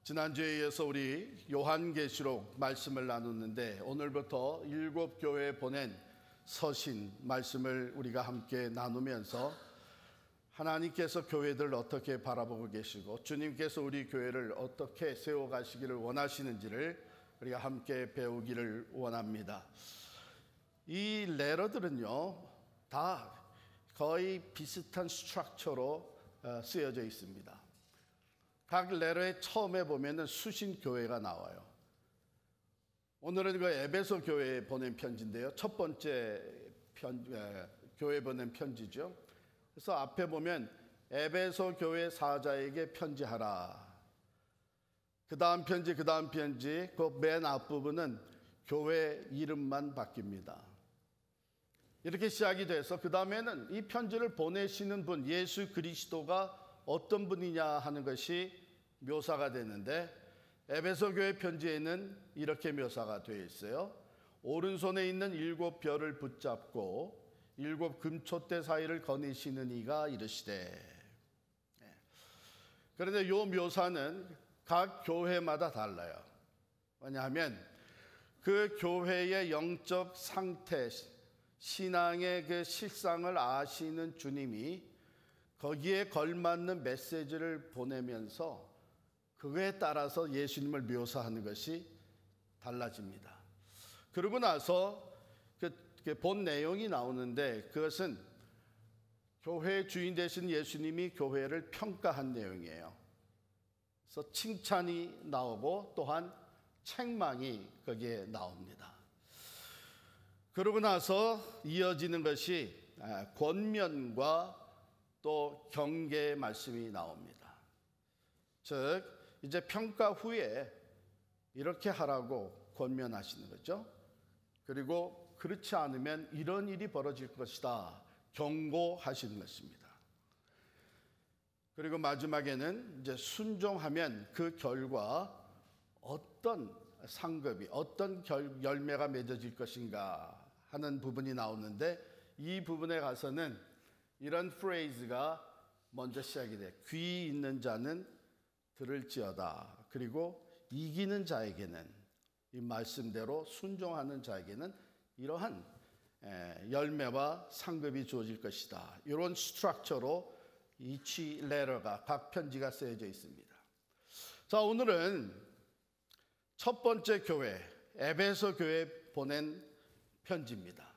지난주에 이어서 우리 요한계시록 말씀을 나눴는데 오늘부터 7교회에 보낸 서신 말씀을 우리가 함께 나누면서 하나님께서 교회들을 어떻게 바라보고 계시고 주님께서 우리 교회를 어떻게 세워가시기를 원하시는지를 우리가 함께 배우기를 원합니다. 이 레터들은요 다 거의 비슷한 스트럭처로 쓰여져 있습니다. 각 레터의 처음에 보면은 수신교회가 나와요. 오늘은 그 에베소 교회에 보낸 편지인데요. 첫 번째 교회에 보낸 편지죠. 그래서 앞에 보면 에베소 교회 사자에게 편지하라. 그 다음 편지, 그 맨 앞부분은 교회 이름만 바뀝니다. 이렇게 시작이 돼서 그 다음에는 이 편지를 보내시는 분, 예수 그리스도가 어떤 분이냐 하는 것이 묘사가 되는데 에베소 교회 편지에는 이렇게 묘사가 되어 있어요. 오른손에 있는 7별을 붙잡고 7 금촛대 사이를 거니시는 이가 이르시되. 그런데 이 묘사는 각 교회마다 달라요. 왜냐하면 그 교회의 영적 상태, 신앙의 그 실상을 아시는 주님이 거기에 걸맞는 메시지를 보내면서 그거에 따라서 예수님을 묘사하는 것이 달라집니다. 그러고 나서 본 내용이 나오는데 그것은 교회의 주인 되신 예수님이 교회를 평가한 내용이에요. 그래서 칭찬이 나오고 또한 책망이 거기에 나옵니다. 그러고 나서 이어지는 것이 권면과 또 경계의 말씀이 나옵니다. 즉 이제 평가 후에 이렇게 하라고 권면하시는 거죠. 그리고 그렇지 않으면 이런 일이 벌어질 것이다 경고하시는 것입니다. 그리고 마지막에는 이제 순종하면 그 결과 어떤 상급이 어떤 열매가 맺어질 것인가 하는 부분이 나오는데 이 부분에 가서는 이런 프레이즈가 먼저 시작이 돼. 귀 있는 자는 들을지어다. 그리고 이기는 자에게는 이 말씀대로 순종하는 자에게는 이러한 열매와 상급이 주어질 것이다. 이런 스트럭처로 each letter가 각 편지가 쓰여져 있습니다. 자, 오늘은 첫 번째 교회 에베소 교회에 보낸 편지입니다.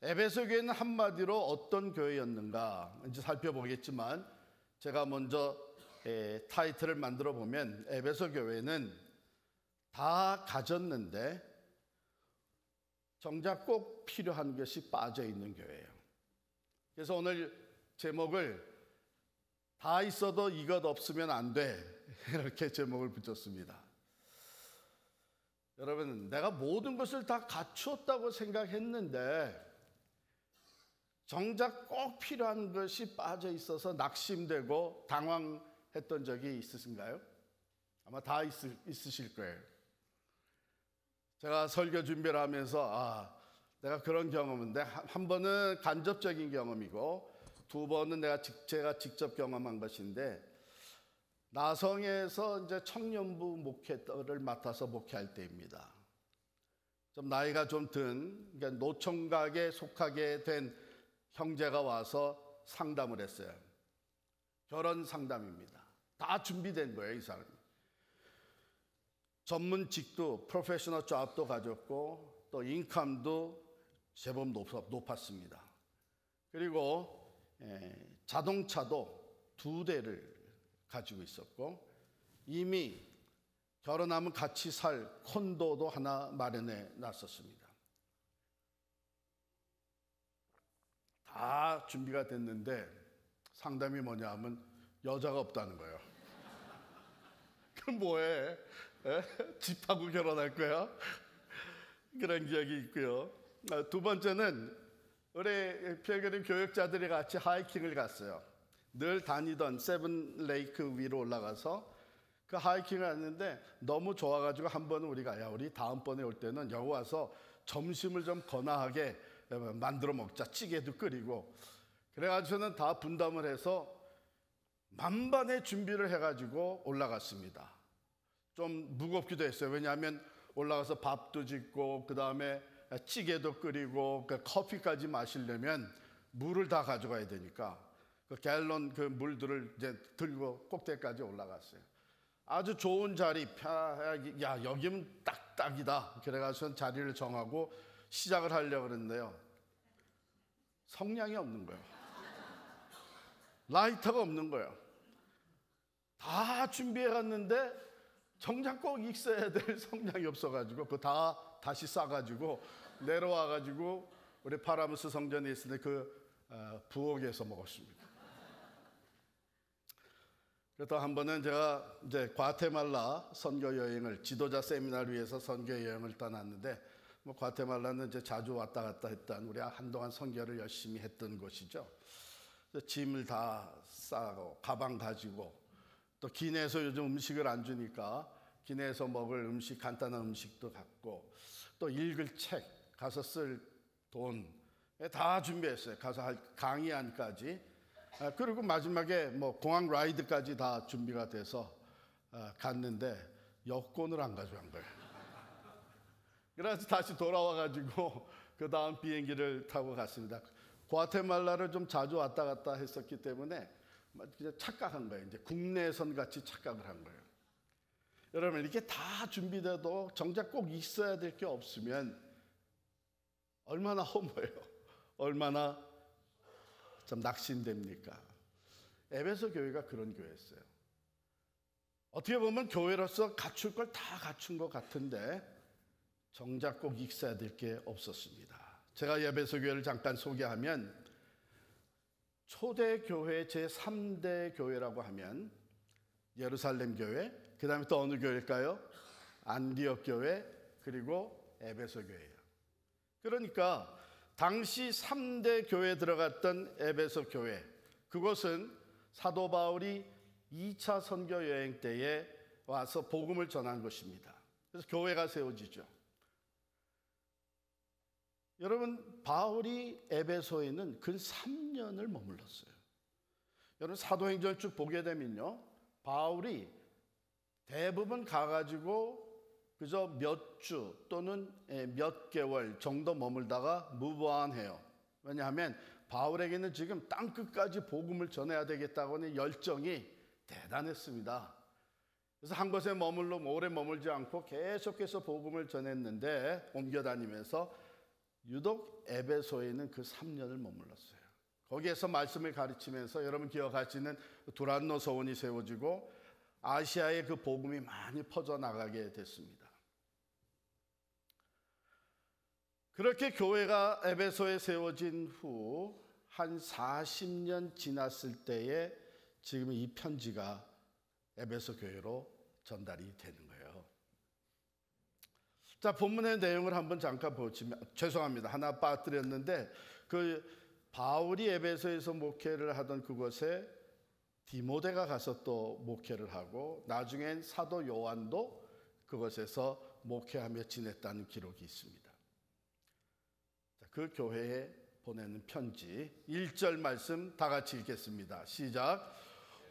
에베소 교회는 한마디로 어떤 교회였는가 이제 살펴보겠지만 제가 먼저 타이틀을 만들어 보면 에베소 교회는 다 가졌는데 정작 꼭 필요한 것이 빠져 있는 교회예요. 그래서 오늘 제목을 다 있어도 이것 없으면 안 돼 이렇게 제목을 붙였습니다. 여러분, 내가 모든 것을 다 갖추었다고 생각했는데 정작 꼭 필요한 것이 빠져 있어서 낙심되고 당황했던 적이 있으신가요? 아마 다 있으실 거예요. 제가 설교 준비를 하면서 내가 그런 경험인데 한 번은 간접적인 경험이고 두 번은 제가 직접 경험한 것인데 나성에서 이제 청년부 목회를 맡아서 목회할 때입니다. 좀 나이가 좀 든 그러니까 노총각에 속하게 된 형제가 와서 상담을 했어요. 결혼 상담입니다. 다 준비된 거예요, 이 사람이. 전문직도 프로페셔널 잡도 가졌고 또 인컴도 제법 높았습니다. 그리고 자동차도 2대를 가지고 있었고 이미 결혼하면 같이 살 콘도도 하나 마련해 놨었습니다. 다 준비가 됐는데 상담이 뭐냐 하면 여자가 없다는 거예요. 그럼 뭐해? 집하고 결혼할 거야? 그런 기억이 있고요. 두 번째는 우리 필그림 교역자들이 같이 하이킹을 갔어요. 늘 다니던 세븐레이크 위로 올라가서 그 하이킹을 했는데 너무 좋아가지고 한 번은 우리 다음번에 올 때는 여기 와서 점심을 좀 거나하게 만들어 먹자. 찌개도 끓이고. 그래가지고는 다 분담을 해서 만반의 준비를 해가지고 올라갔습니다. 좀 무겁기도 했어요. 왜냐하면 올라가서 밥도 짓고 그 다음에 찌개도 끓이고 커피까지 마시려면 물을 다 가져가야 되니까 그 갤런 그 물들을 이제 들고 꼭대기까지 올라갔어요. 아주 좋은 자리, 야 여기면 딱이다. 그래가지고 자리를 정하고 시작을 하려고 그랬는데요. 성냥이 없는 거예요. 라이터가 없는 거예요. 다 준비해 갔는데 정작 꼭 있어야 될 성냥이 없어가지고 그거 다 다시 싸가지고 내려와가지고 우리 파라무스 성전에 있을 때 그 부엌에서 먹었습니다. 그래서 한 번은 제가 이제 과테말라 선교 여행을 지도자 세미나를 위해서 선교 여행을 떠났는데 뭐 과테말라는 이제 자주 왔다 갔다 했던 우리 한동안 선교를 열심히 했던 곳이죠. 짐을 다 싸고 가방 가지고 또 기내에서 요즘 음식을 안 주니까 기내에서 먹을 음식 간단한 음식도 갖고 또 읽을 책 가서 쓸 돈 다 준비했어요. 가서 할 강의안까지 그리고 마지막에 뭐 공항 라이드까지 다 준비가 돼서 갔는데 여권을 안 가져간 거예요. 그래서 다시 돌아와가지고 그 다음 비행기를 타고 갔습니다. 과테말라를 좀 자주 왔다 갔다 했었기 때문에 그냥 착각한 거예요. 이제 국내선 같이 착각을 한 거예요. 여러분 이렇게 다 준비돼도 정작 꼭 있어야 될 게 없으면 얼마나 허무해요. 얼마나 좀 낙심됩니까? 에베소 교회가 그런 교회였어요. 어떻게 보면 교회로서 갖출 걸 다 갖춘 것 같은데 정작 꼭 있어야 될 게 없었습니다. 제가 에베소 교회를 잠깐 소개하면 초대교회 제3대 교회라고 하면 예루살렘 교회, 그 다음에 또 어느 교회일까요? 안디옥 교회, 그리고 에베소 교회예요. 그러니까 당시 3대 교회에 들어갔던 에베소 교회, 그것은 사도 바울이 2차 선교 여행 때에 와서 복음을 전한 것입니다. 그래서 교회가 세워지죠. 여러분 바울이 에베소에는 근 3년을 머물렀어요. 여러분 사도행전 쭉 보게 되면요, 바울이 대부분 가가지고 그저 몇 주 또는 몇 개월 정도 머물다가 무브온해요. 왜냐하면 바울에게는 지금 땅끝까지 복음을 전해야 되겠다고 하는 열정이 대단했습니다. 그래서 한 곳에 오래 머물지 않고 계속해서 복음을 전했는데 옮겨 다니면서 유독 에베소에는 그 3년을 머물렀어요. 거기에서 말씀을 가르치면서 여러분 기억하시는 두란노 서원이 세워지고 아시아에 그 복음이 많이 퍼져나가게 됐습니다. 그렇게 교회가 에베소에 세워진 후 한 40년 지났을 때에 지금 이 편지가 에베소 교회로 전달이 되는 거예요. 자, 본문의 내용을 한번 잠깐 보시면, 죄송합니다. 하나 빠뜨렸는데 그 바울이 에베소에서 목회를 하던 그곳에 디모데가 가서 또 목회를 하고 나중엔 사도 요한도 그곳에서 목회하며 지냈다는 기록이 있습니다. 자, 그 교회에 보내는 편지 1절 말씀 다 같이 읽겠습니다. 시작.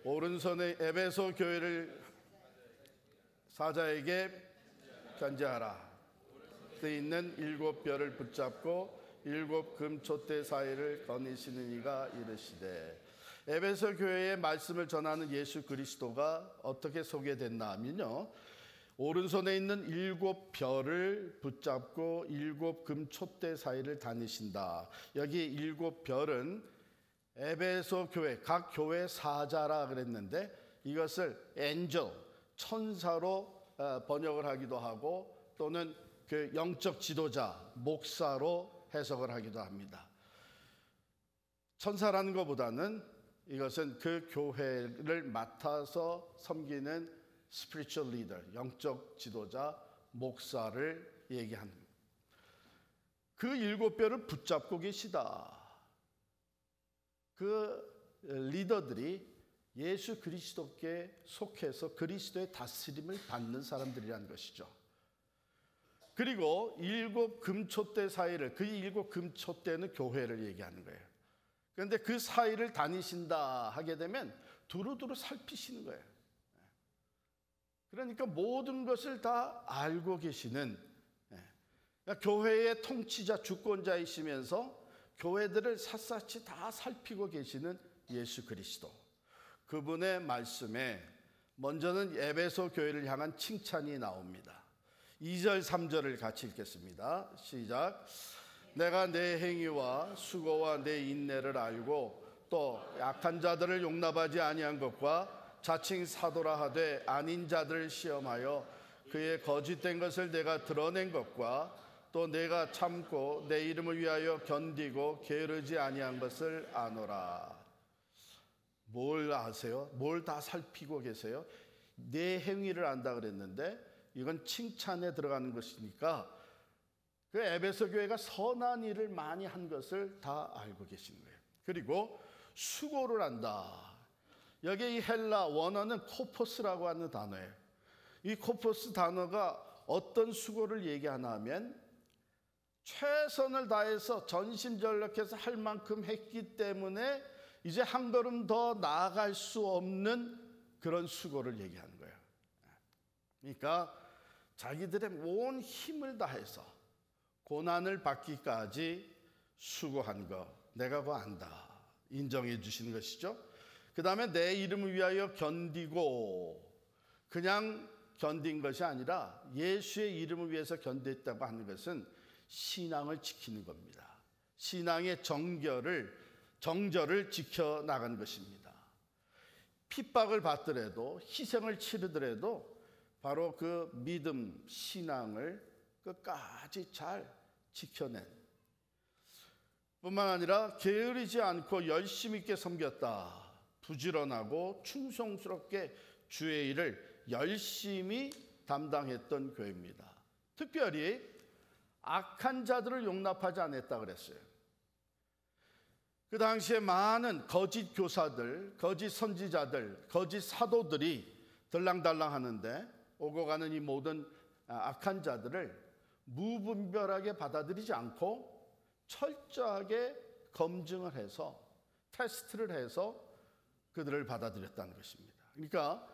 오른손에 에베소 교회를 사자에게 편지하라. 그때 있는 7별을 붙잡고 7 금촛대 사이를 거니시는 이가 이르시되. 에베소 교회의 말씀을 전하는 예수 그리스도가 어떻게 소개됐나 하면요, 오른손에 있는 7별을 붙잡고 7 금촛대 사이를 다니신다. 여기 7별은 에베소 교회, 각 교회 사자라 그랬는데 이것을 엔젤, 천사로 번역을 하기도 하고 또는 그 영적 지도자, 목사로 해석을 하기도 합니다. 천사라는 것보다는 이것은 그 교회를 맡아서 섬기는 spiritual leader, 영적 지도자, 목사를 얘기하는 그 7별을 붙잡고 계시다. 그 리더들이 예수 그리스도께 속해서 그리스도의 다스림을 받는 사람들이라는 것이죠. 그리고 7 금촛대 사이를, 그 7 금촛대는 교회를 얘기하는 거예요. 그런데 그 사이를 다니신다 하게 되면 두루두루 살피시는 거예요. 그러니까 모든 것을 다 알고 계시는, 그러니까 교회의 통치자, 주권자이시면서 교회들을 샅샅이 다 살피고 계시는 예수 그리스도, 그분의 말씀에 먼저는 에베소 교회를 향한 칭찬이 나옵니다. 2절 3절을 같이 읽겠습니다. 시작. 내가 내 행위와 수고와 내 인내를 알고 또 약한 자들을 용납하지 아니한 것과 자칭 사도라 하되 아닌 자들을 시험하여 그의 거짓된 것을 내가 드러낸 것과 또 내가 참고 내 이름을 위하여 견디고 게으르지 아니한 것을 아노라. 뭘 아세요? 뭘 다 살피고 계세요? 내 행위를 안다 그랬는데 이건 칭찬에 들어가는 것이니까 그 에베소 교회가 선한 일을 많이 한 것을 다 알고 계신 거예요. 그리고 수고를 한다. 여기 이 헬라 원어는 코포스라고 하는 단어예요. 이 코포스 단어가 어떤 수고를 얘기하나 하면 최선을 다해서 전심전력해서 할 만큼 했기 때문에 이제 한 걸음 더 나아갈 수 없는 그런 수고를 얘기하는 거예요. 그러니까 자기들의 온 힘을 다해서 고난을 받기까지 수고한 거 내가 그거 안다 인정해 주시는 것이죠. 그 다음에 내 이름을 위하여 견디고, 그냥 견딘 것이 아니라 예수의 이름을 위해서 견뎠다고 하는 것은 신앙을 지키는 겁니다. 신앙의 정절을 지켜나가는 것입니다. 핍박을 받더라도, 희생을 치르더라도 바로 그 믿음, 신앙을 끝까지 잘 지켜낸, 뿐만 아니라 게으르지 않고 열심 있게 섬겼다. 부지런하고 충성스럽게 주의 일을 열심히 담당했던 교회입니다. 특별히 악한 자들을 용납하지 않았다 그랬어요. 그 당시에 많은 거짓 교사들, 거짓 선지자들, 거짓 사도들이 들랑달랑 하는데 오고 가는 이 모든 악한 자들을 무분별하게 받아들이지 않고 철저하게 검증을 해서 테스트를 해서 그들을 받아들였다는 것입니다. 그러니까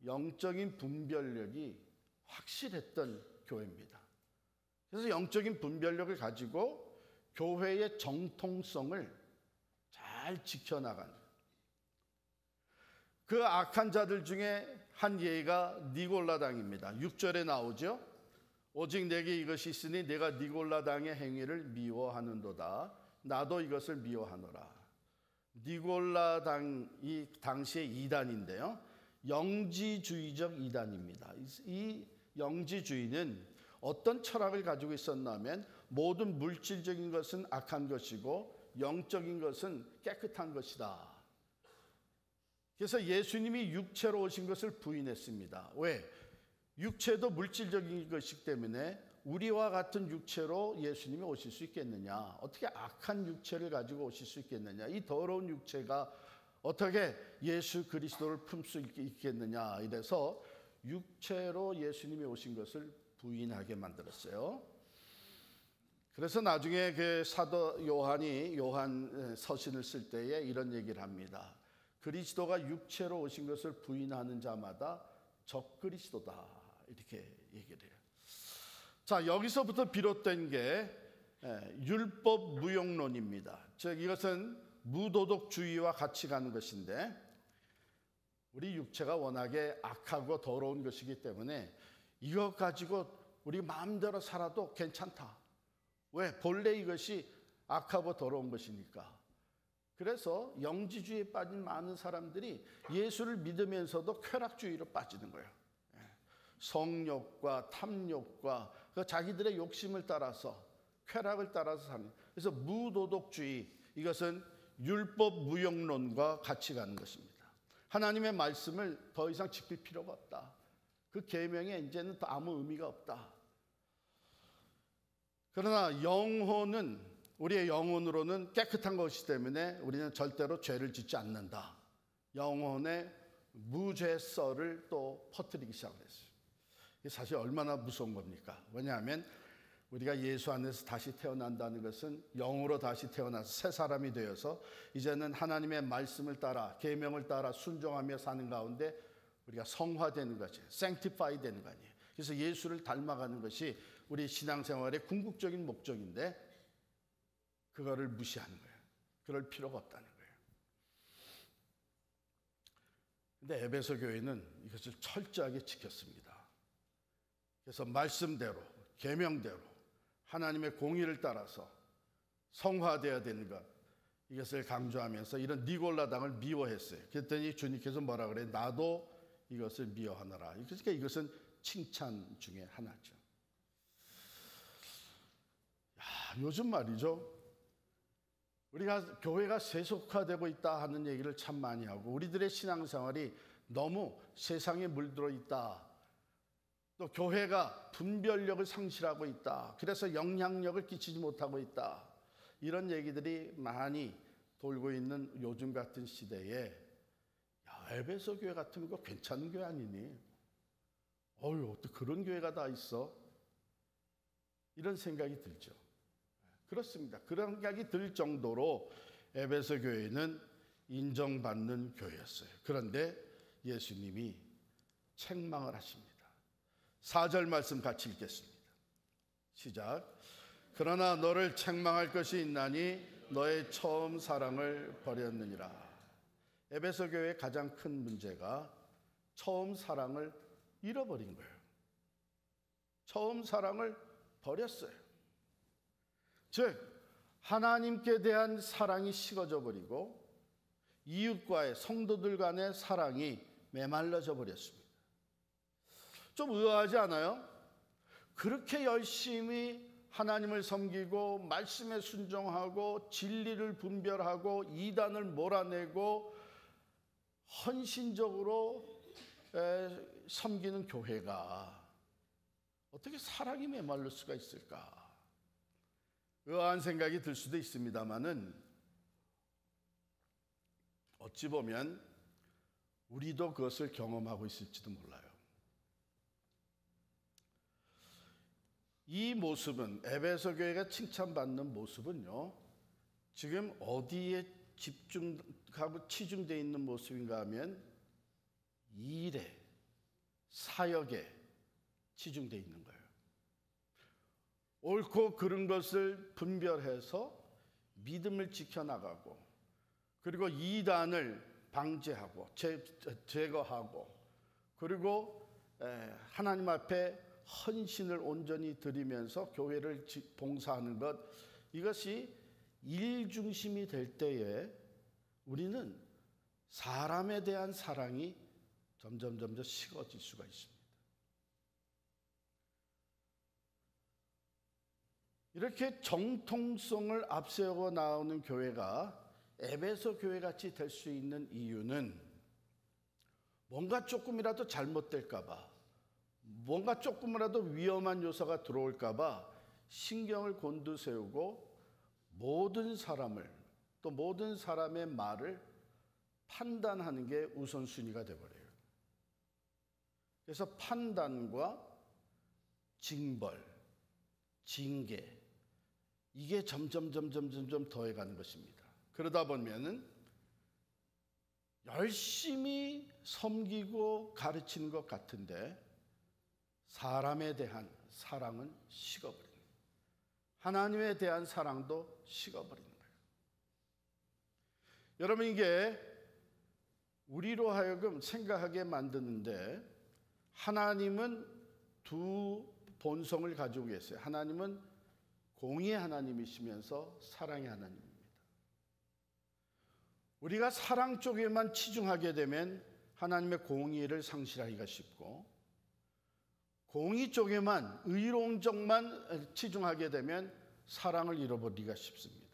영적인 분별력이 확실했던 교회입니다. 그래서 영적인 분별력을 가지고 교회의 정통성을 잘 지켜나간, 그 악한 자들 중에 한 예가 니골라당입니다. 6절에 나오죠. 오직 내게 이것이 있으니 내가 니골라당의 행위를 미워하는도다. 나도 이것을 미워하노라. 니골라당이 당시의 이단인데요, 영지주의적 이단입니다. 이 영지주의는 어떤 철학을 가지고 있었냐면 모든 물질적인 것은 악한 것이고 영적인 것은 깨끗한 것이다. 그래서 예수님이 육체로 오신 것을 부인했습니다. 왜? 육체도 물질적인 것이기 때문에 우리와 같은 육체로 예수님이 오실 수 있겠느냐? 어떻게 악한 육체를 가지고 오실 수 있겠느냐? 이 더러운 육체가 어떻게 예수 그리스도를 품 수 있겠느냐? 이래서 육체로 예수님이 오신 것을 부인하게 만들었어요. 그래서 나중에 그 사도 요한이 요한 서신을 쓸 때에 이런 얘기를 합니다. 그리스도가 육체로 오신 것을 부인하는 자마다 적그리스도다, 이렇게 얘기를 해요. 자, 여기서부터 비롯된 게 율법 무용론입니다. 즉 이것은 무도덕주의와 같이 가는 것인데, 우리 육체가 워낙에 악하고 더러운 것이기 때문에 이것 가지고 우리 마음대로 살아도 괜찮다. 왜? 본래 이것이 악하고 더러운 것이니까. 그래서 영지주의에 빠진 많은 사람들이 예수를 믿으면서도 쾌락주의로 빠지는 거예요. 성욕과 탐욕과 자기들의 욕심을 따라서, 쾌락을 따라서 사는. 그래서 무도덕주의, 이것은 율법 무용론과 같이 가는 것입니다. 하나님의 말씀을 더 이상 지킬 필요가 없다. 그 계명에 이제는 더 아무 의미가 없다. 그러나 영혼은, 우리의 영혼으로는 깨끗한 것이기 때문에 우리는 절대로 죄를 짓지 않는다. 영혼의 무죄설을 또 퍼뜨리기 시작했어요. 이게 사실 얼마나 무서운 겁니까? 왜냐하면 우리가 예수 안에서 다시 태어난다는 것은 영으로 다시 태어나서 새 사람이 되어서 이제는 하나님의 말씀을 따라, 계명을 따라 순종하며 사는 가운데 우리가 성화되는 것이, sanctify 되는 거 아니에요. 그래서 예수를 닮아가는 것이 우리 신앙생활의 궁극적인 목적인데 그거를 무시하는 거예요. 그럴 필요가 없다는 거예요. 근데 에베소 교회는 이것을 철저하게 지켰습니다. 그래서 말씀대로, 계명대로 하나님의 공의를 따라서 성화되어야 되는 것, 이것을 강조하면서 이런 니골라당을 미워했어요. 그랬더니 주님께서 뭐라 그래요? 나도 이것을 미워하노라. 그러니까 이것은 칭찬 중에 하나죠. 요즘 말이죠, 우리가 교회가 세속화되고 있다 하는 얘기를 참 많이 하고 우리들의 신앙생활이 너무 세상에 물들어 있다, 또 교회가 분별력을 상실하고 있다, 그래서 영향력을 끼치지 못하고 있다, 이런 얘기들이 많이 돌고 있는 요즘 같은 시대에 에베소 교회 같은 거 괜찮은 교회 아니니? 어떻게 그런 교회가 다 있어? 이런 생각이 들죠. 그렇습니다. 그런 생각이 들 정도로 에베소 교회는 인정받는 교회였어요. 그런데 예수님이 책망을 하십니다. 4절 말씀 같이 읽겠습니다. 시작. 그러나 너를 책망할 것이 있나니 너의 처음 사랑을 버렸느니라. 에베소 교회의 가장 큰 문제가 처음 사랑을 잃어버린 거예요. 처음 사랑을 버렸어요. 즉 하나님께 대한 사랑이 식어져 버리고 이웃과의, 성도들 간의 사랑이 메말라져 버렸습니다. 좀 의아하지 않아요? 그렇게 열심히 하나님을 섬기고 말씀에 순종하고 진리를 분별하고 이단을 몰아내고 헌신적으로 섬기는 교회가 어떻게 사랑이 메말를 수가 있을까? 의아한 생각이 들 수도 있습니다만은 어찌 보면 우리도 그것을 경험하고 있을지도 몰라요. 이 모습은, 에베소 교회가 칭찬받는 모습은요, 지금 어디에 집중하고 치중되어 있는 모습인가 하면 일에, 사역에 치중되어 있는 거예요. 옳고 그른 것을 분별해서 믿음을 지켜나가고, 그리고 이단을 방제하고 제거하고, 그리고 하나님 앞에 헌신을 온전히 드리면서 교회를 봉사하는 것, 이것이 일 중심이 될 때에 우리는 사람에 대한 사랑이 점점 식어질 수가 있습니다. 이렇게 정통성을 앞세우고 나오는 교회가 에베소 교회같이 될 수 있는 이유는 뭔가 조금이라도 잘못될까 봐, 뭔가 조금이라도 위험한 요소가 들어올까 봐 신경을 곤두세우고 모든 사람을, 또 모든 사람의 말을 판단하는 게 우선순위가 돼버려요. 그래서 판단과 징벌, 징계, 이게 점점 더해가는 것입니다. 그러다 보면은 열심히 섬기고 가르치는 것 같은데 사람에 대한 사랑은 식어버리는 거예요. 하나님에 대한 사랑도 식어버리는 거예요. 여러분, 이게 우리로 하여금 생각하게 만드는데, 하나님은 두 본성을 가지고 계세요. 하나님은 공의의 하나님이시면서 사랑의 하나님입니다. 우리가 사랑 쪽에만 치중하게 되면 하나님의 공의를 상실하기가 쉽고, 공의 쪽에만, 의로운 쪽만 치중하게 되면 사랑을 잃어버리기가 쉽습니다.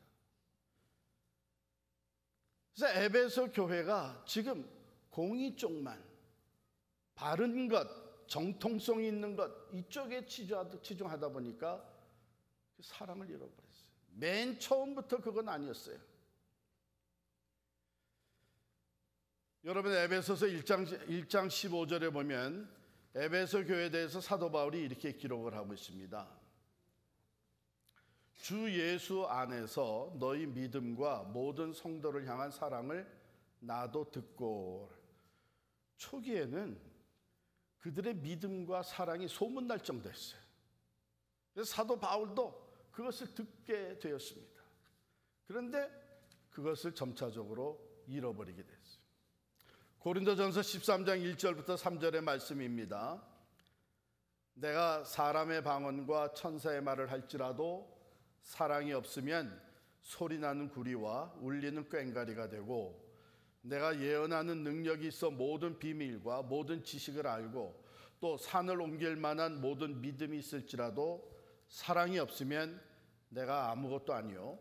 그래서 에베소 교회가 지금 공의 쪽만, 바른 것, 정통성이 있는 것, 이쪽에 치중하다 보니까 사랑을 잃어버렸어요. 맨 처음부터 그건 아니었어요. 여러분, 에베소서 1장 15절에 보면 에베소 교회에 대해서 사도 바울이 이렇게 기록을 하고 있습니다. 주 예수 안에서 너희 믿음과 모든 성도를 향한 사랑을 나도 듣고. 초기에는 그들의 믿음과 사랑이 소문날 정도였어요. 그래서 사도 바울도 그것을 듣게 되었습니다. 그런데 그것을 점차적으로 잃어버리게 됐어요. 고린도전서 13장 1절부터 3절의 말씀입니다. 내가 사람의 방언과 천사의 말을 할지라도 사랑이 없으면 소리나는 구리와 울리는 꽹과리가 되고, 내가 예언하는 능력이 있어 모든 비밀과 모든 지식을 알고 또 산을 옮길 만한 모든 믿음이 있을지라도 사랑이 없으면 내가 아무것도 아니요,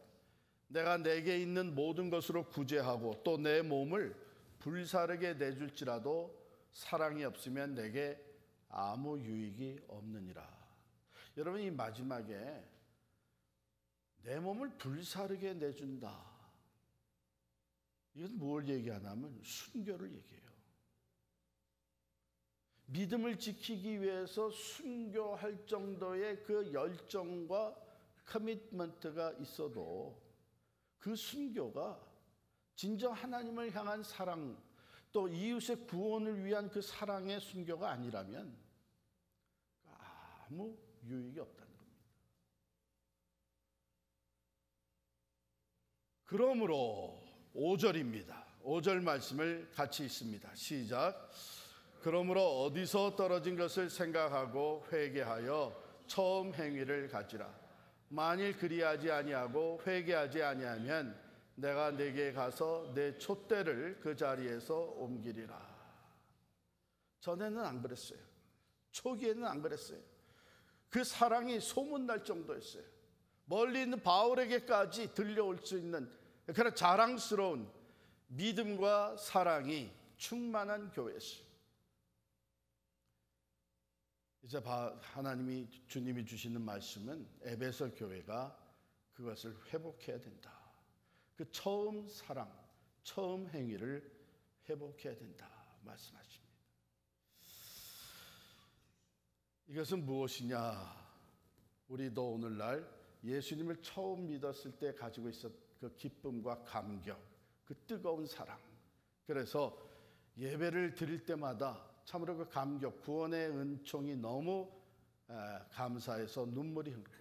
내가 내게 있는 모든 것으로 구제하고 또 내 몸을 불사르게 내줄지라도 사랑이 없으면 내게 아무 유익이 없느니라. 여러분, 이 마지막에 내 몸을 불사르게 내준다, 이건 뭘 얘기하냐면 순교를 얘기해요. 믿음을 지키기 위해서 순교할 정도의 그 열정과 커미트먼트가 있어도 그 순교가 진정 하나님을 향한 사랑, 또 이웃의 구원을 위한 그 사랑의 순교가 아니라면 아무 유익이 없다는 겁니다. 그러므로 5절입니다. 5절 말씀을 같이 읽습니다. 시작. 그러므로 어디서 떨어진 것을 생각하고 회개하여 처음 행위를 가지라. 만일 그리하지 아니하고 회개하지 아니하면 내가 네게 가서 내 촛대를 그 자리에서 옮기리라. 전에는 안 그랬어요. 초기에는 안 그랬어요. 그 사랑이 소문날 정도였어요. 멀리 있는 바울에게까지 들려올 수 있는 그런 자랑스러운 믿음과 사랑이 충만한 교회였어요. 이제 하나님이, 주님이 주시는 말씀은 에베소 교회가 그것을 회복해야 된다. 그 처음 사랑, 처음 행위를 회복해야 된다 말씀하십니다. 이것은 무엇이냐? 우리도 오늘날 예수님을 처음 믿었을 때 가지고 있었던 그 기쁨과 감격, 그 뜨거운 사랑. 그래서 예배를 드릴 때마다 참으로 그 감격, 구원의 은총이 너무 감사해서 눈물이 흐르고,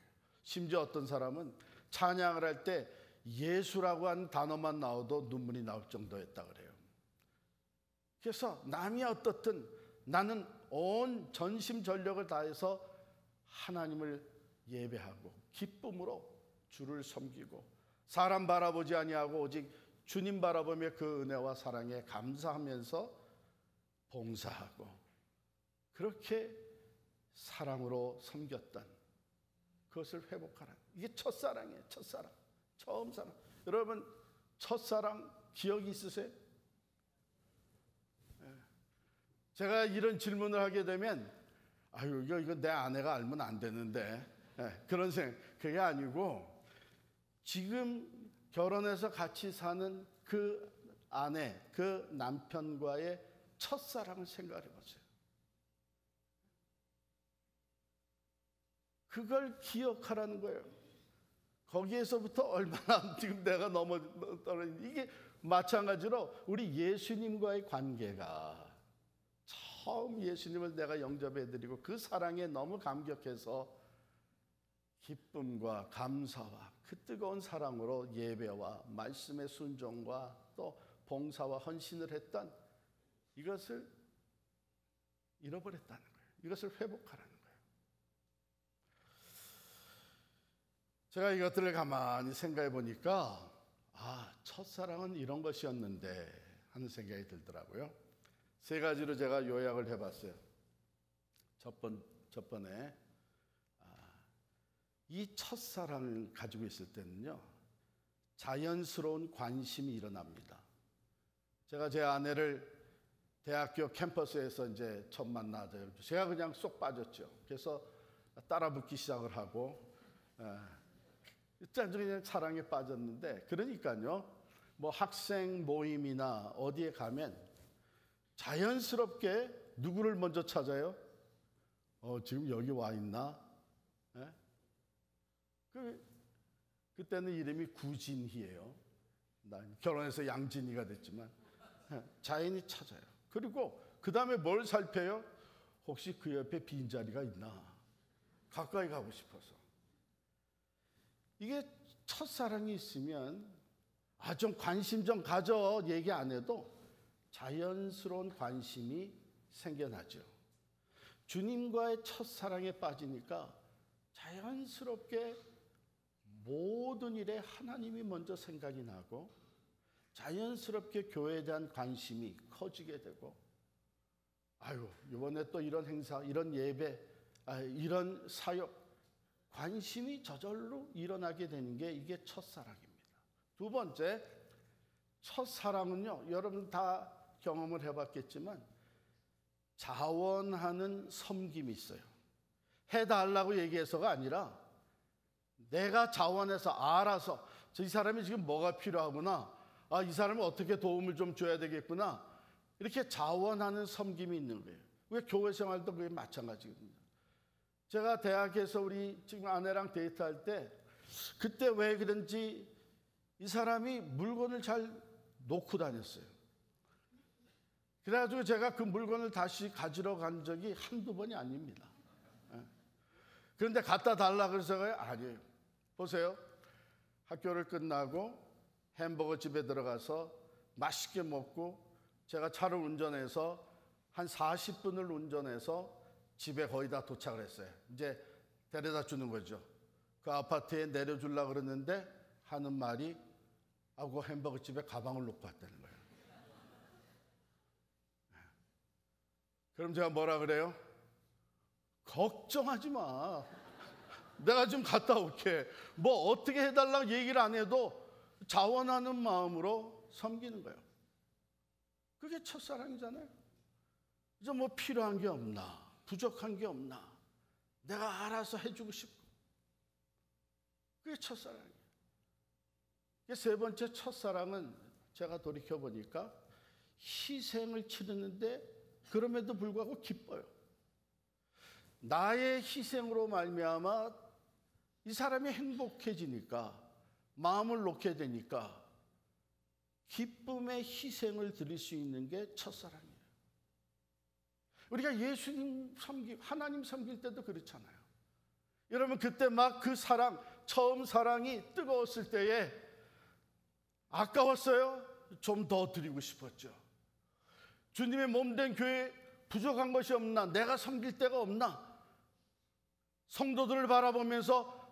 심지어 어떤 사람은 찬양을 할 때 예수라고 하는 단어만 나와도 눈물이 나올 정도였다 그래요. 그래서 남이 어떻든 나는 온 전심전력을 다해서 하나님을 예배하고 기쁨으로 주를 섬기고 사람 바라보지 아니하고 오직 주님 바라보며 그 은혜와 사랑에 감사하면서 봉사하고 그렇게 사랑으로 섬겼던 그것을 회복하라. 이게 첫사랑이에요. 첫사랑, 처음 사랑. 여러분, 첫사랑 기억이 있으세요? 제가 이런 질문을 하게 되면 아유, 이거 내 아내가 알면 안 되는데, 그런 생각. 그게 아니고 지금 결혼해서 같이 사는 그 아내, 그 남편과의 첫사랑을 생각해 보세요. 그걸 기억하라는 거예요. 거기에서부터 얼마나 지금 내가 떨어진, 이게 마찬가지로 우리 예수님과의 관계가 처음 예수님을 내가 영접해드리고 그 사랑에 너무 감격해서 기쁨과 감사와 그 뜨거운 사랑으로 예배와 말씀의 순종과 또 봉사와 헌신을 했던 이것을 잃어버렸다는 거예요. 이것을 회복하라는 거예요. 제가 이것들을 가만히 생각해 보니까 첫사랑은 이런 것이었는데 하는 생각이 들더라고요. 세 가지로 제가 요약을 해봤어요. 첫 번에 이 첫사랑을 가지고 있을 때는요, 자연스러운 관심이 일어납니다. 제가 제 아내를 대학교 캠퍼스에서 이제 처음 만나서 제가 그냥 쏙 빠졌죠. 그래서 따라 붙기 시작을 하고, 그냥 사랑에 빠졌는데, 그러니까요, 뭐 학생 모임이나 어디에 가면 자연스럽게 누구를 먼저 찾아요? 지금 여기 와 있나? 그때는 이름이 구진희예요. 난 결혼해서 양진희가 됐지만 자연히 찾아요. 그리고 그 다음에 뭘 살펴요? 혹시 그 옆에 빈자리가 있나? 가까이 가고 싶어서. 이게 첫사랑이 있으면 좀 관심 좀 가져 얘기 안 해도 자연스러운 관심이 생겨나죠. 주님과의 첫사랑에 빠지니까 자연스럽게 모든 일에 하나님이 먼저 생각이 나고 자연스럽게 교회에 대한 관심이 커지게 되고 이번에 또 이런 행사, 이런 예배, 이런 사역 관심이 저절로 일어나게 되는 게 이게 첫사랑입니다. 두 번째, 첫사랑은요, 여러분 다 경험을 해봤겠지만 자원하는 섬김이 있어요. 해달라고 얘기해서가 아니라 내가 자원해서 알아서 이 사람이 지금 뭐가 필요하구나, 이 사람은 어떻게 도움을 좀 줘야 되겠구나, 이렇게 자원하는 섬김이 있는 거예요. 왜 교회 생활도 그게 마찬가지거든요. 제가 대학에서 우리 지금 아내랑 데이트할 때 그때 왜 그런지 이 사람이 물건을 잘 놓고 다녔어요. 그래가지고 제가 그 물건을 다시 가지러 간 적이 한두 번이 아닙니다. 그런데 갖다 달라 그래서 아니에요. 보세요. 학교를 끝나고 햄버거 집에 들어가서 맛있게 먹고 제가 차를 운전해서 한 40분을 운전해서 집에 거의 다 도착을 했어요. 이제 데려다 주는 거죠. 그 아파트에 내려주려고 그러는데 하는 말이 그 햄버거 집에 가방을 놓고 왔다는 거예요. 그럼 제가 뭐라 그래요? 걱정하지 마. 내가 좀 갔다 올게. 뭐 어떻게 해달라고 얘기를 안 해도 자원하는 마음으로 섬기는 거예요. 그게 첫사랑이잖아요. 이제 뭐 필요한 게 없나? 부족한 게 없나? 내가 알아서 해주고 싶고. 그게 첫사랑이에요. 세 번째 첫사랑은 제가 돌이켜보니까 희생을 치르는데 그럼에도 불구하고 기뻐요. 나의 희생으로 말미암아 이 사람이 행복해지니까, 마음을 놓게 되니까 기쁨의 희생을 드릴 수 있는 게 첫사랑이에요. 우리가 예수님 섬기, 하나님 섬길 때도 그렇잖아요. 여러분 그때 막 그 사랑, 처음 사랑이 뜨거웠을 때에 아까웠어요? 좀 더 드리고 싶었죠. 주님의 몸된 교회 부족한 것이 없나? 내가 섬길 데가 없나? 성도들을 바라보면서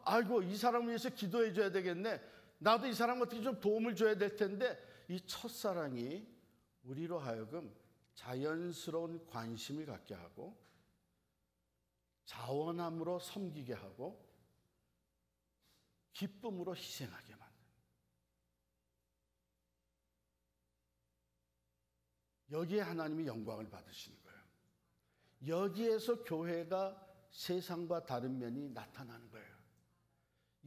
이 사람을 위해서 기도해 줘야 되겠네. 나도 이 사람 어떻게 좀 도움을 줘야 될 텐데, 이 첫사랑이 우리로 하여금 자연스러운 관심을 갖게 하고 자원함으로 섬기게 하고 기쁨으로 희생하게 만듭니다. 여기에 하나님이 영광을 받으시는 거예요. 여기에서 교회가 세상과 다른 면이 나타나는 거예요.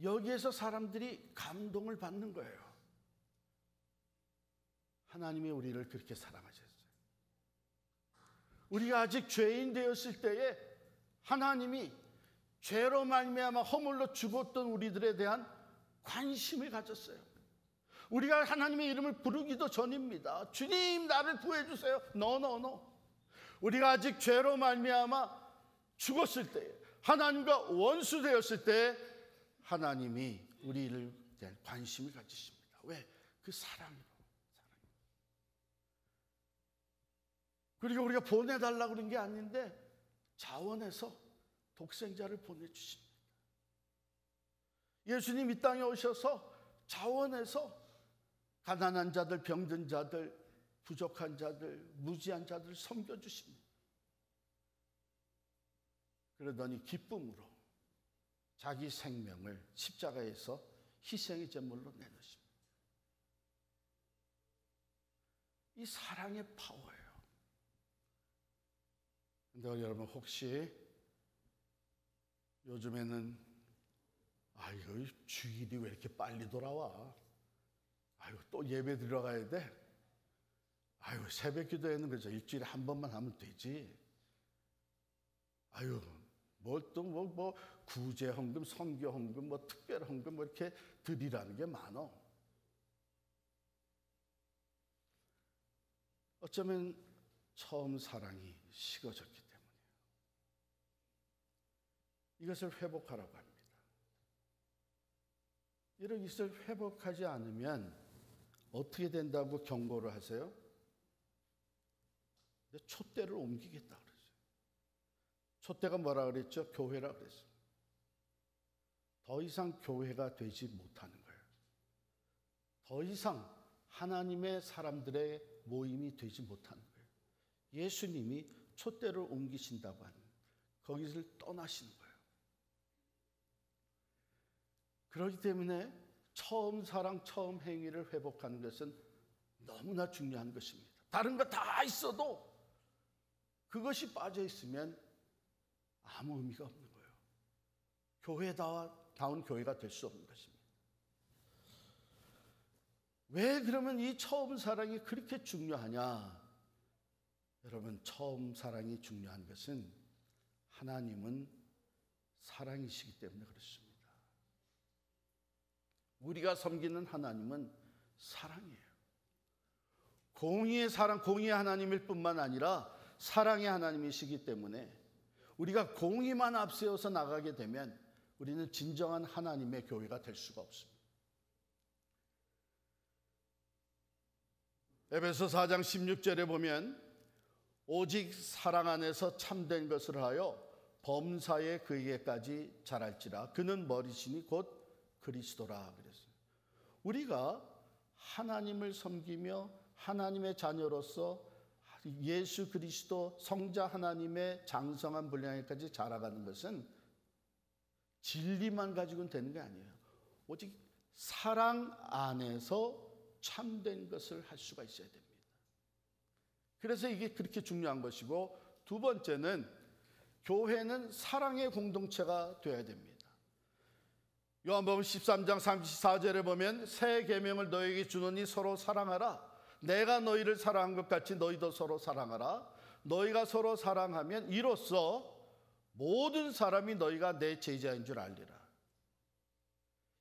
여기에서 사람들이 감동을 받는 거예요. 하나님이 우리를 그렇게 사랑하셨어요. 우리가 아직 죄인 되었을 때에 하나님이 죄로 말미암아 허물로 죽었던 우리들에 대한 관심을 가졌어요. 우리가 하나님의 이름을 부르기도 전입니다. 주님 나를 구해주세요. No. 우리가 아직 죄로 말미암아 죽었을 때, 하나님과 원수 되었을 때 하나님이 우리를 대한 관심을 가지십니다. 왜? 그 사랑으로. 그리고 우리가 보내달라고 그런 게 아닌데 자원해서 독생자를 보내주십니다. 예수님 이 땅에 오셔서 자원해서 가난한 자들, 병든 자들, 부족한 자들, 무지한 자들 섬겨주십니다. 그러더니 기쁨으로 자기 생명을 십자가에서 희생의 제물로 내놓으십니다. 이 사랑의 파워예요. 근데 여러분 혹시 요즘에는 이거 주일이 왜 이렇게 빨리 돌아와? 또 예배 들어가야 돼? 새벽 기도회는 그죠? 일주일에 한 번만 하면 되지. 뭐 구제 헌금, 선교 헌금, 뭐 특별 헌금 뭐 이렇게 드리라는 게 많어. 어쩌면 처음 사랑이 식어졌기 때문이에요. 이것을 회복하라고 합니다. 이것을 회복하지 않으면 어떻게 된다고 경고를 하세요? 촛대를 옮기겠다 그랬어요. 촛대가 뭐라 그랬죠? 교회라 그랬어요. 더 이상 교회가 되지 못하는 거예요. 더 이상 하나님의 사람들의 모임이 되지 못하는 거예요. 예수님이 촛대를 옮기신다고 하는 거기를 떠나시는 거예요. 그렇기 때문에 처음 사랑, 처음 행위를 회복하는 것은 너무나 중요한 것입니다. 다른 거 다 있어도 그것이 빠져 있으면 아무 의미가 없는 거예요. 교회다운 교회가 될 수 없는 것입니다. 왜 그러면 이 처음 사랑이 그렇게 중요하냐? 여러분, 처음 사랑이 중요한 것은 하나님은 사랑이시기 때문에 그렇습니다. 우리가 섬기는 하나님은 사랑이에요. 공의의 사랑, 공의의 하나님일 뿐만 아니라 사랑의 하나님이시기 때문에 우리가 공의만 앞세워서 나가게 되면 우리는 진정한 하나님의 교회가 될 수가 없습니다. 에베소 4장 16절에 보면 오직 사랑 안에서 참된 것을 하여 범사에 그에게까지 자랄지라 그는 머리시니 곧 그리스도라 그랬어요. 우리가 하나님을 섬기며 하나님의 자녀로서 예수 그리스도 성자 하나님의 장성한 분량에까지 자라가는 것은 진리만 가지고는 되는 게 아니에요. 오직 사랑 안에서 참된 것을 할 수가 있어야 됩니다. 그래서 이게 그렇게 중요한 것이고, 두 번째는 교회는 사랑의 공동체가 되어야 됩니다. 요한복음 13장 34절에 보면 새 계명을 너에게 주노니 서로 사랑하라. 내가 너희를 사랑한 것 같이 너희도 서로 사랑하라. 너희가 서로 사랑하면 이로써 모든 사람이 너희가 내 제자인 줄 알리라.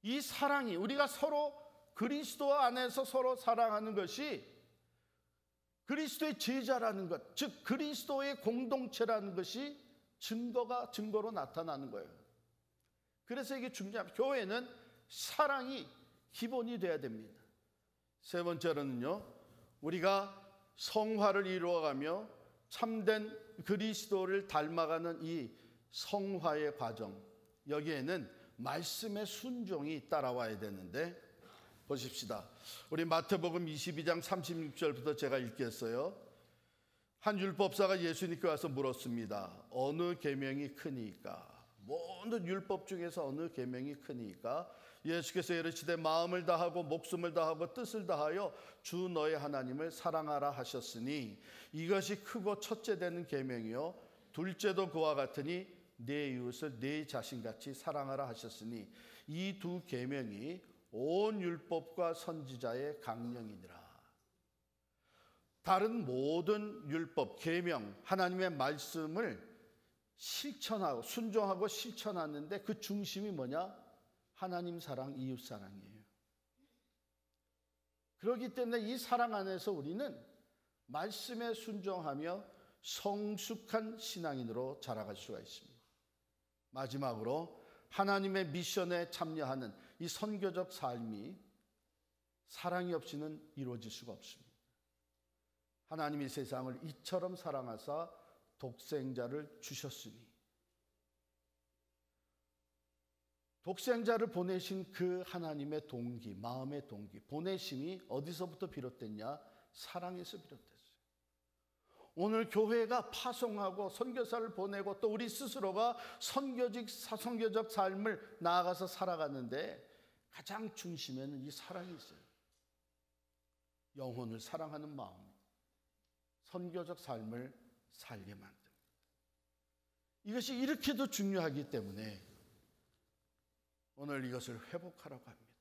이 사랑이, 우리가 서로 그리스도 안에서 서로 사랑하는 것이 그리스도의 제자라는 것, 즉 그리스도의 공동체라는 것이 증거로 나타나는 거예요. 그래서 이게 중요합니다. 교회는 사랑이 기본이 돼야 됩니다. 세 번째로는요, 우리가 성화를 이루어가며 참된 그리스도를 닮아가는 이 성화의 과정, 여기에는 말씀의 순종이 따라와야 되는데, 보십시다. 우리 마태복음 22장 36절부터 제가 읽겠어요. 한 율법사가 예수님께 와서 물었습니다. 어느 계명이 크니까? 모든 율법 중에서 어느 계명이 크니까? 예수께서 이르시되 마음을 다하고 목숨을 다하고 뜻을 다하여 주 너의 하나님을 사랑하라 하셨으니 이것이 크고 첫째 되는 계명이요 둘째도 그와 같으니 네 이웃을 네 자신같이 사랑하라 하셨으니 이 두 계명이 온 율법과 선지자의 강령이니라. 다른 모든 율법, 계명, 하나님의 말씀을 실천하고 순종하고 실천하는데 그 중심이 뭐냐? 하나님 사랑, 이웃 사랑이에요. 그렇기 때문에 이 사랑 안에서 우리는 말씀에 순종하며 성숙한 신앙인으로 자라갈 수가 있습니다. 마지막으로 하나님의 미션에 참여하는 이 선교적 삶이 사랑이 없이는 이루어질 수가 없습니다. 하나님이 세상을 이처럼 사랑하사 독생자를 주셨으니, 독생자를 보내신 그 하나님의 동기, 마음의 동기, 보내심이 어디서부터 비롯됐냐? 사랑에서 비롯됐어요. 오늘 교회가 파송하고 선교사를 보내고 또 우리 스스로가 선교적 삶을 나아가서 살아가는데 가장 중심에는 이 사랑이 있어요. 영혼을 사랑하는 마음, 선교적 삶을 살게 만듭니다. 이것이 이렇게도 중요하기 때문에 오늘 이것을 회복하라고 합니다.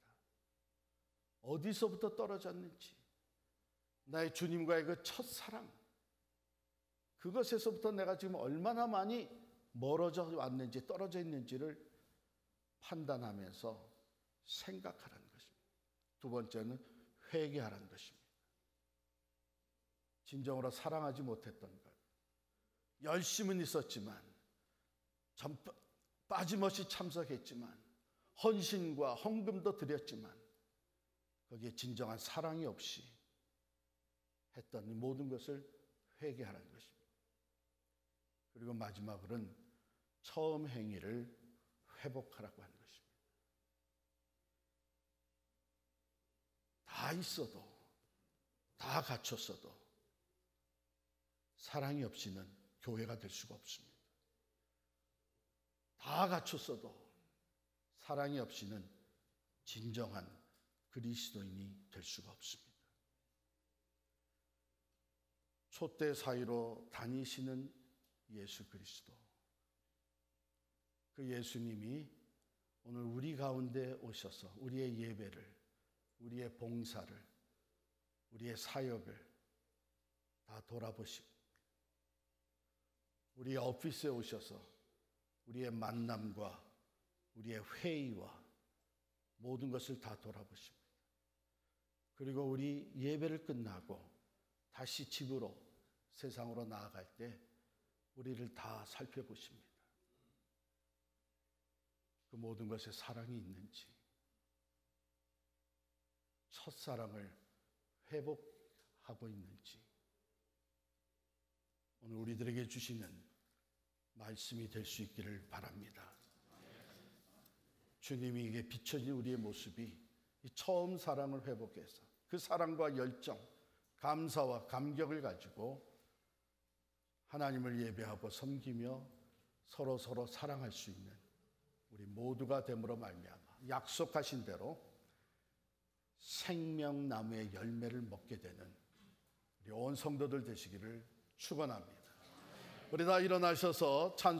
어디서부터 떨어졌는지, 나의 주님과의 그 첫사랑, 그것에서부터 내가 지금 얼마나 많이 멀어져 왔는지, 떨어져 있는지를 판단하면서 생각하라는 것입니다. 두 번째는 회개하라는 것입니다. 진정으로 사랑하지 못했던 것, 열심은 있었지만 빠짐없이 참석했지만 헌신과 헌금도 드렸지만 거기에 진정한 사랑이 없이 했던 이 모든 것을 회개하라는 것입니다. 그리고 마지막으로는 처음 행위를 회복하라고 하는 것입니다. 다 있어도, 다 갖췄어도 사랑이 없이는 교회가 될 수가 없습니다. 다 갖췄어도 사랑이 없이는 진정한 그리스도인이 될 수가 없습니다. 촛대 사이로 다니시는 예수 그리스도, 그 예수님이 오늘 우리 가운데 오셔서 우리의 예배를, 우리의 봉사를, 우리의 사역을 다 돌아보시고 우리의 오피스에 오셔서 우리의 만남과 우리의 회의와 모든 것을 다 돌아보십니다. 그리고 우리 예배를 끝나고 다시 집으로, 세상으로 나아갈 때 우리를 다 살펴보십니다. 그 모든 것에 사랑이 있는지, 첫사랑을 회복하고 있는지, 오늘 우리들에게 주시는 말씀이 될 수 있기를 바랍니다. 주님이 이게 비춰진 우리의 모습이 이 처음 사랑을 회복해서 그 사랑과 열정, 감사와 감격을 가지고 하나님을 예배하고 섬기며 서로 사랑할 수 있는 우리 모두가 됨으로 말미암아 약속하신 대로 생명나무의 열매를 먹게 되는 우리 온 성도들 되시기를 축원합니다. 우리 다 일어나셔서 찬송